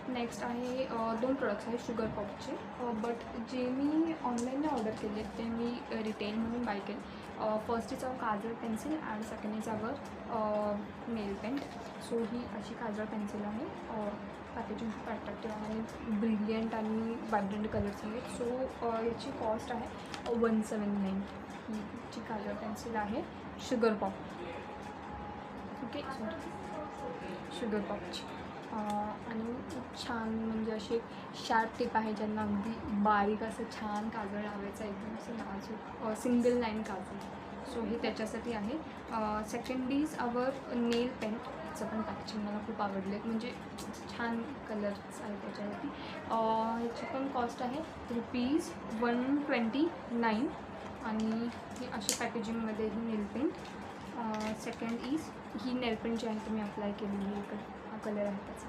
Next आहे 2 products आहेत sugar पॉपचे, but जे मी ऑनलाईन ऑर्डर केले ते मी रिटेल म्हणून बाय केले. First is our kajal pencil and second is our nail paint. So ही अशी काजळ पेन्सिल आहे. पॅकेजिंग खूप अट्रॅक्टिव्ह आणि ब्रिलियंट आणि वायब्रंट कलर्स आहेत. सो याची कॉस्ट आहे 179. ही काजळ पेन्सिल आहे शुगर पॉप. ओके, शुगर पॉपची आणि छान म्हणजे अशी शार्प टिप आहे ज्यांना अगदी बारीक असं छान काजळ लावायचं, एकदम असं नाजूक सिंगल लाईन काजळ. सो हे त्याच्यासाठी आहे. Second is our nail pen. याचं पण पॅकेजिंग मला खूप आवडले, म्हणजे छान कलर्स आहे त्याच्यावरती. ह्याची पण कॉस्ट आहे ₹129 आणि ही अशी पॅकेजिंगमध्ये ही नेल पेंट. सेकंड इज ही नेल पेंट जी आहे ती मी अप्लाय केलेली आहे. हा कलर आहे त्याचा.